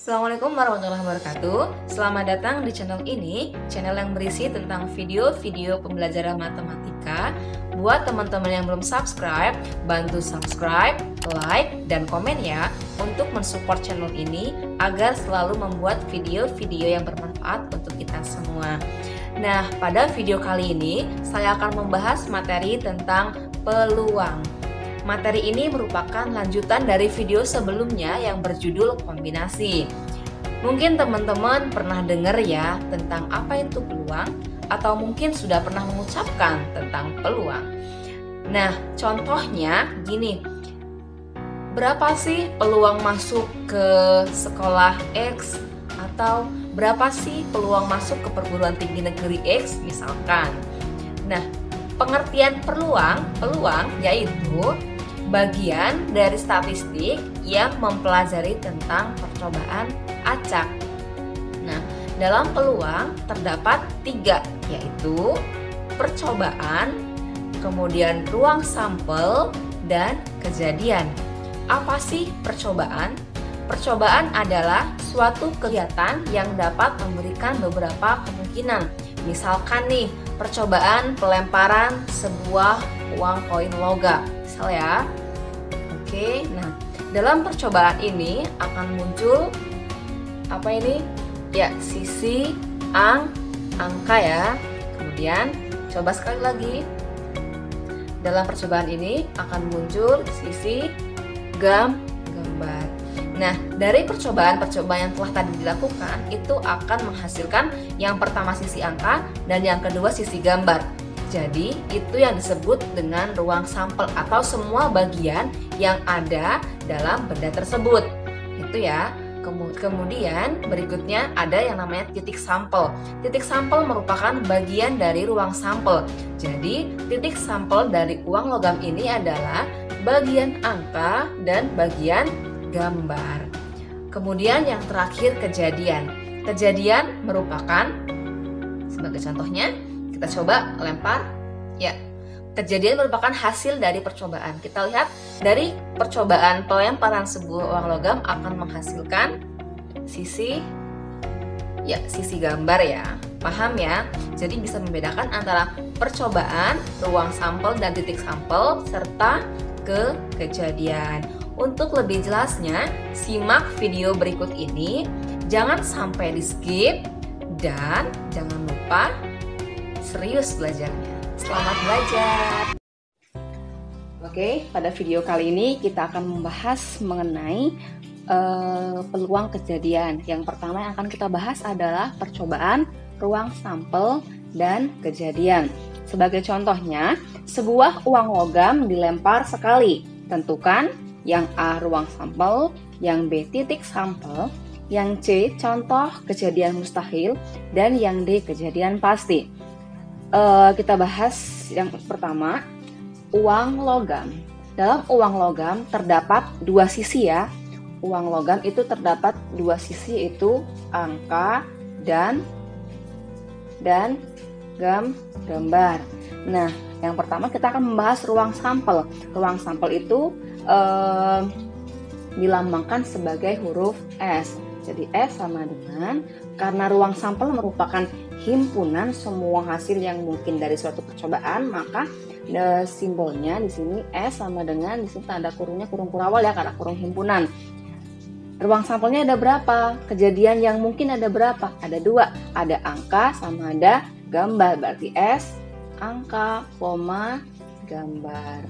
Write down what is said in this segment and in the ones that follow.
Assalamualaikum warahmatullahi wabarakatuh. Selamat datang di channel ini, channel yang berisi tentang video-video pembelajaran matematika. Buat teman-teman yang belum subscribe, bantu subscribe, like, dan komen ya untuk mensupport channel ini agar selalu membuat video-video yang bermanfaat untuk kita semua. Nah, pada video kali ini saya akan membahas materi tentang peluang. Materi ini merupakan lanjutan dari video sebelumnya yang berjudul kombinasi. Mungkin teman-teman pernah dengar ya tentang apa itu peluang, atau mungkin sudah pernah mengucapkan tentang peluang. Nah, contohnya gini, berapa sih peluang masuk ke sekolah X? Atau berapa sih peluang masuk ke perguruan tinggi negeri X misalkan? Nah, pengertian peluang yaitu bagian dari statistik yang mempelajari tentang percobaan acak. Nah, dalam peluang terdapat 3, yaitu percobaan, kemudian ruang sampel, dan kejadian. Apa sih percobaan? Percobaan adalah suatu kegiatan yang dapat memberikan beberapa kemungkinan. Misalkan nih, percobaan pelemparan sebuah uang koin logam. Misal ya. Oke, nah dalam percobaan ini akan muncul apa ini? Ya, sisi angka ya. Kemudian coba sekali lagi. Dalam percobaan ini akan muncul sisi gambar. Nah, dari percobaan-percobaan yang telah tadi dilakukan itu akan menghasilkan yang pertama sisi angka dan yang kedua sisi gambar. Jadi, itu yang disebut dengan ruang sampel atau semua bagian yang ada dalam benda tersebut. Itu ya. Kemudian berikutnya ada yang namanya titik sampel. Titik sampel merupakan bagian dari ruang sampel. Jadi, titik sampel dari uang logam ini adalah bagian angka dan bagian gambar. Kemudian yang terakhir kejadian. Kejadian merupakan, sebagai contohnya, kita coba lempar. Ya, kejadian merupakan hasil dari percobaan. Kita lihat dari percobaan pelemparan sebuah uang logam akan menghasilkan sisi gambar ya. Paham ya? Jadi bisa membedakan antara percobaan, ruang sampel dan titik sampel serta kejadian. Untuk lebih jelasnya, simak video berikut ini. Jangan sampai di-skip dan jangan lupa serius belajarnya. Selamat belajar. Oke, pada video kali ini kita akan membahas mengenai peluang kejadian. Yang pertama yang akan kita bahas adalah percobaan, ruang sampel, dan kejadian. Sebagai contohnya, sebuah uang logam dilempar sekali. Tentukan yang A ruang sampel, yang B titik sampel, yang C contoh kejadian mustahil, dan yang D kejadian pasti. Kita bahas yang pertama, uang logam. Dalam uang logam terdapat 2 sisi ya. Uang logam itu terdapat 2 sisi, yaitu angka dan gambar. Nah, yang pertama kita akan membahas ruang sampel. Ruang sampel itu dilambangkan sebagai huruf S. Jadi S sama dengan, karena ruang sampel merupakan himpunan semua hasil yang mungkin dari suatu percobaan, maka simbolnya di sini S sama dengan, di sini tanda kurungnya kurung kurawal ya, karena kurung himpunan. Ruang sampelnya ada berapa? Kejadian yang mungkin ada berapa? Ada 2. Ada angka sama ada gambar. Berarti S, angka, koma, gambar.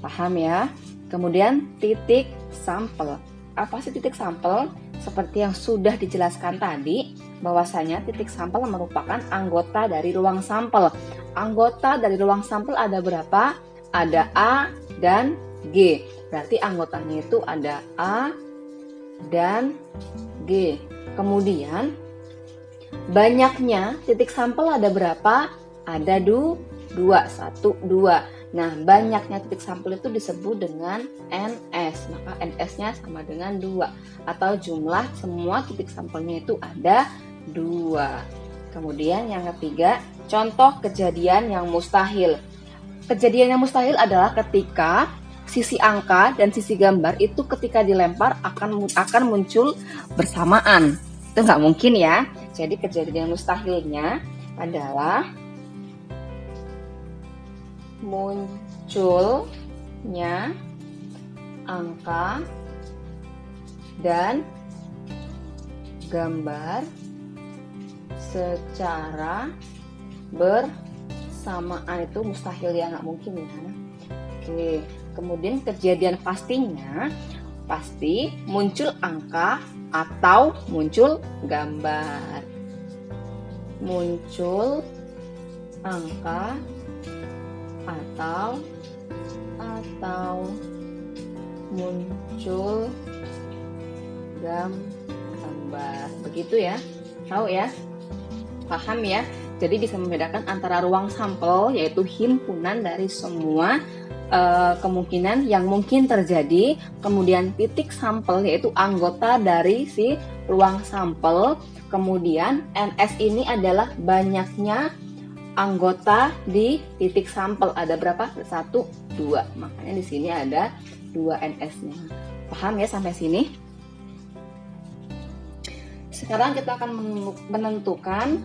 Paham ya? Kemudian titik sampel. Apa sih titik sampel? Seperti yang sudah dijelaskan tadi, bahwasanya titik sampel merupakan anggota dari ruang sampel. Anggota dari ruang sampel ada berapa? Ada A dan G. Berarti anggotanya itu ada A dan G. Kemudian banyaknya titik sampel ada berapa? Ada 2, 1, 2. Nah, banyaknya titik sampel itu disebut dengan NS. Maka NS-nya sama dengan 2. Atau jumlah semua titik sampelnya itu ada 2. Kemudian yang ketiga, contoh kejadian yang mustahil. Kejadian yang mustahil adalah ketika sisi angka dan sisi gambar itu ketika dilempar akan muncul bersamaan. Itu nggak mungkin ya. Jadi kejadian mustahilnya adalah munculnya angka dan gambar secara bersamaan. Itu mustahil ya, nggak mungkin ya. Oke, kemudian kejadian pastinya pasti muncul angka atau muncul gambar. Muncul angka atau muncul gambar. Begitu ya. Tahu ya? Paham ya? Jadi bisa membedakan antara ruang sampel, yaitu himpunan dari semua kemungkinan yang mungkin terjadi, kemudian titik sampel yaitu anggota dari si ruang sampel, kemudian NS ini adalah banyaknya anggota di titik sampel. Ada berapa? 1, 2. Makanya di sini ada 2 NS-nya. Paham ya sampai sini? Sekarang kita akan menentukan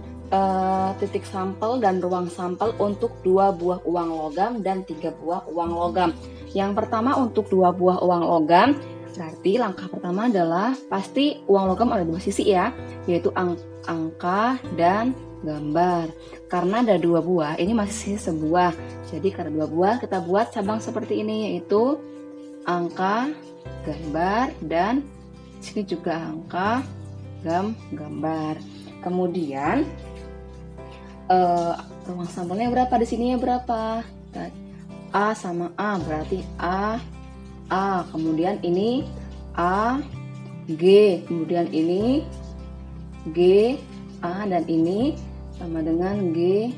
titik sampel dan ruang sampel untuk 2 buah uang logam dan 3 buah uang logam. Yang pertama untuk 2 buah uang logam, berarti langkah pertama adalah pasti uang logam ada 2 sisi ya, yaitu angka dan gambar. Karena ada 2 buah, ini masih sisi sebuah. Jadi karena 2 buah kita buat cabang seperti ini, yaitu angka, gambar, dan sini juga angka, gambar. Kemudian ruang sampelnya berapa? Di sini ya berapa? A sama A, berarti A. Kemudian ini A, G. Kemudian ini G, A, dan ini sama dengan G.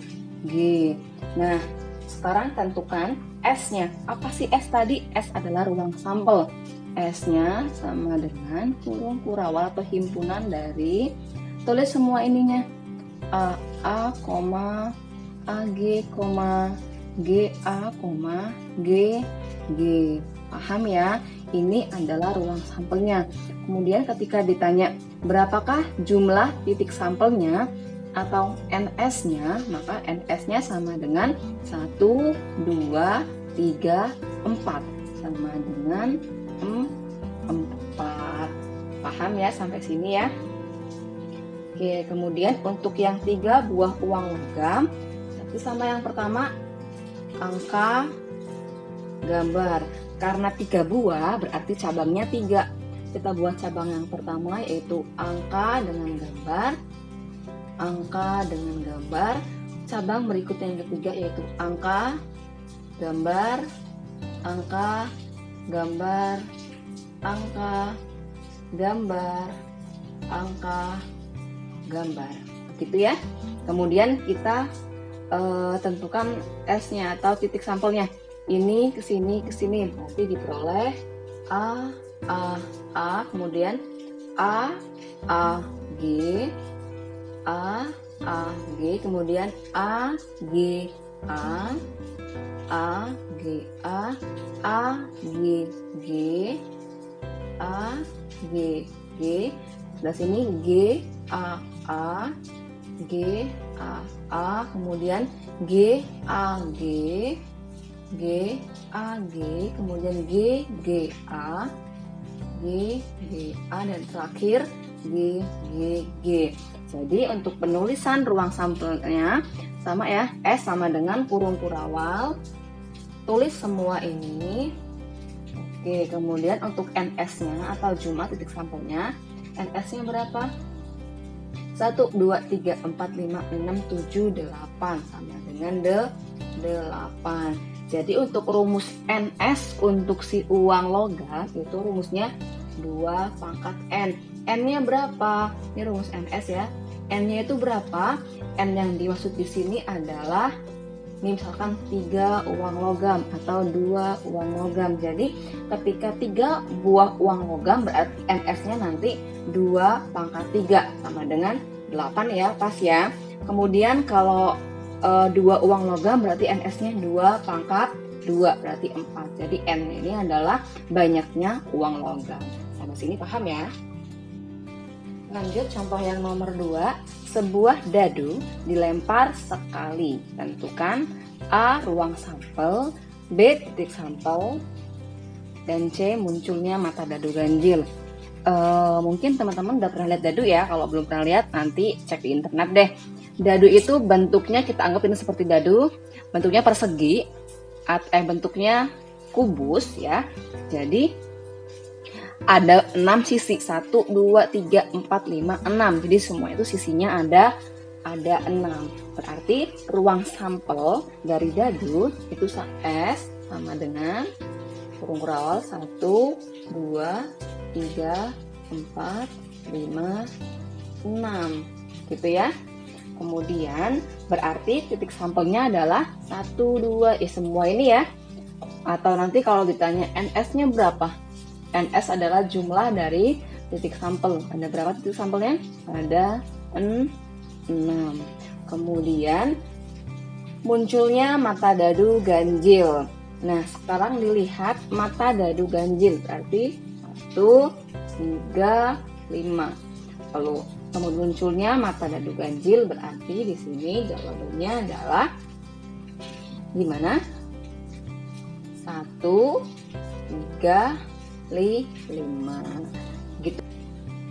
Nah, sekarang tentukan S-nya. Apa sih S tadi? S adalah ruang sampel. S-nya sama dengan kurung kurawal atau himpunan dari, tulis semua ininya, A, AG, GA, G. Paham ya? Ini adalah ruang sampelnya. Kemudian ketika ditanya berapakah jumlah titik sampelnya atau NS-nya, maka NS-nya sama dengan 1, 2, 3, 4. Sama dengan 4. Paham ya sampai sini ya? Oke, kemudian untuk yang 3 buah uang logam, berarti sama yang pertama angka, gambar. Karena 3 buah berarti cabangnya 3. Kita buat cabang yang pertama yaitu angka dengan gambar. Angka dengan gambar. Cabang berikutnya yang ketiga yaitu angka, gambar, angka, gambar, angka, gambar, angka, gambar. Begitu ya. Kemudian kita tentukan S-nya atau titik sampelnya. Ini ke sini, berarti diperoleh A, kemudian A, G, kemudian A, G, A, G, sebelah sini G, A, kemudian G, A, kemudian G, dan terakhir G. Jadi untuk penulisan ruang sampelnya sama ya, S sama dengan kurung kurawal, tulis semua ini. Oke, kemudian untuk NS-nya atau jumlah titik sampelnya, NS-nya berapa? 1, 2, 3, 4, 5, 6, 7, 8 sama dengan 8. Jadi untuk rumus NS untuk si uang logam itu rumusnya 2 pangkat N. N-nya berapa? Ini rumus NS ya. N-nya itu berapa? N yang dimaksud di sini adalah ini misalkan 3 uang logam atau 2 uang logam. Jadi ketika 3 buah uang logam berarti NS-nya nanti 2 pangkat 3 sama dengan 8 ya, pas ya. Kemudian kalau 2 uang logam berarti NS-nya 2 pangkat 2 berarti 4. Jadi N ini adalah banyaknya uang logam. Sampai sini paham ya? Lanjut contoh yang nomor 2. Sebuah dadu dilempar sekali. Tentukan A. ruang sampel, B. titik sampel, dan C. munculnya mata dadu ganjil. Mungkin teman-teman udah pernah lihat dadu ya. Kalau belum pernah lihat nanti cek di internet deh. Dadu itu bentuknya kita anggap ini seperti dadu, bentuknya persegi, bentuknya kubus ya. Jadi ada 6 sisi, 1, 2, 3, 4, 5, 6. Jadi semua itu sisinya ada 6. Berarti ruang sampel dari dadu itu S sama dengan kurung awal 1, 2, 3, 4, 5, 6. Gitu ya. Kemudian berarti titik sampelnya adalah 1, 2, semua ini ya. Atau nanti kalau ditanya NS-nya berapa? NS adalah jumlah dari titik sampel. Ada berapa titik sampelnya? Ada 6. Kemudian munculnya mata dadu ganjil. Nah, sekarang dilihat mata dadu ganjil. Berarti 1, 3, 5. Lalu kemudian munculnya mata dadu ganjil berarti di sini jawabannya adalah gimana? 1, 3, 5 gitu.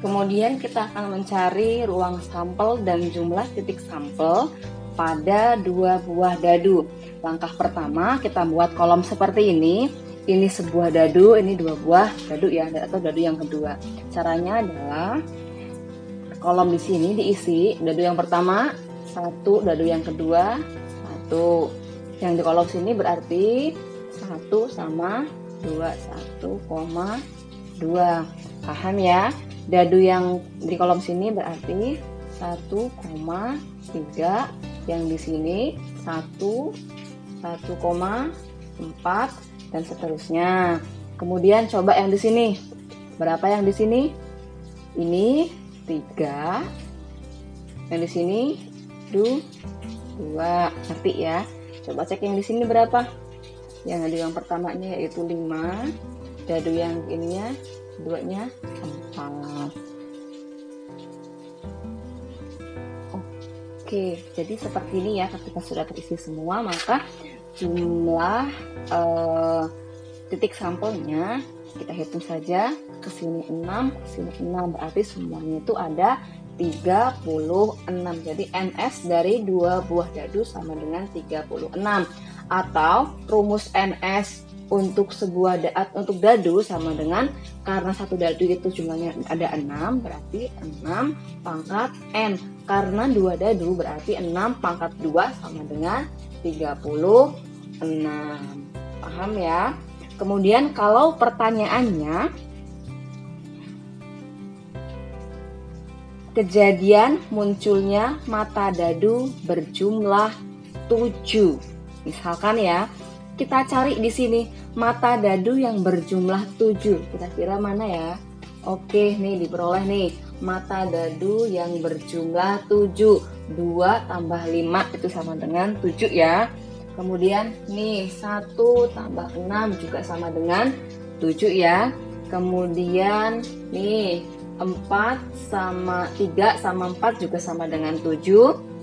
Kemudian kita akan mencari ruang sampel dan jumlah titik sampel pada 2 buah dadu. Langkah pertama kita buat kolom seperti ini. Ini sebuah dadu, ini 2 buah dadu ya, atau dadu yang kedua. Caranya adalah kolom di sini diisi dadu yang pertama 1, dadu yang kedua 1. Yang di kolom sini berarti 1 sama 2, 1,2. Paham ya? Dadu yang di kolom sini berarti 1,3, yang di sini 1, 1,4 dan seterusnya. Kemudian coba yang di sini. Berapa yang di sini? Ini 3. Yang di sini 2. Ngerti ya? Coba cek yang di sini berapa? Yang dadu yang pertamanya yaitu 5, dadu yang ininya keduanya 4. Oke, jadi seperti ini ya. Ketika sudah terisi semua, maka jumlah titik sampelnya kita hitung saja. Kesini 6, kesini 6, berarti semuanya itu ada 36. Jadi NS dari 2 buah dadu sama dengan 36. Atau rumus NS untuk untuk dadu sama dengan, karena satu dadu itu jumlahnya ada 6, berarti 6 pangkat N. Karena 2 dadu berarti 6 pangkat 2 sama dengan 36. Paham ya? Kemudian kalau pertanyaannya kejadian munculnya mata dadu berjumlah 7. Misalkan ya, kita cari di sini mata dadu yang berjumlah 7. Kira-kira mana ya? Oke, nih diperoleh nih. Mata dadu yang berjumlah 7. 2 tambah 5 itu sama dengan 7 ya. Kemudian nih 1 tambah 6 juga sama dengan 7 ya. Kemudian nih 4 sama 3 sama 4 juga sama dengan 7.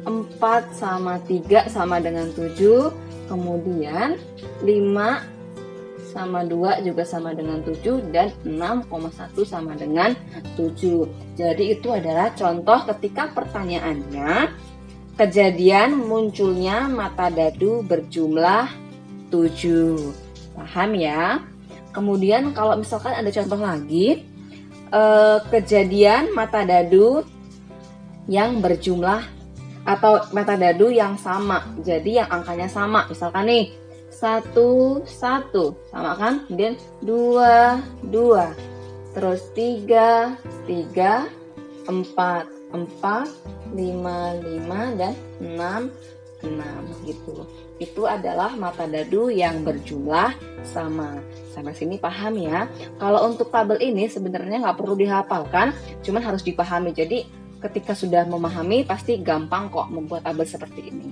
4 sama 3 sama dengan 7. Kemudian 5 sama 2 juga sama dengan 7. Dan 6,1 sama dengan 7. Jadi itu adalah contoh ketika pertanyaannya kejadian munculnya mata dadu berjumlah 7. Paham ya? Kemudian kalau misalkan ada contoh lagi, kejadian mata dadu yang berjumlah atau mata dadu yang sama, jadi yang angkanya sama. Misalkan nih 1, 1 sama kan, kemudian 2, 2, terus 3, 3, 4, 4, 5, 5, dan 6, 6 gitu. Itu adalah mata dadu yang berjumlah sama. Sampai sini paham ya? Kalau untuk tabel ini sebenarnya nggak perlu dihafalkan, cuman harus dipahami. Jadi ketika sudah memahami pasti gampang kok membuat tabel seperti ini.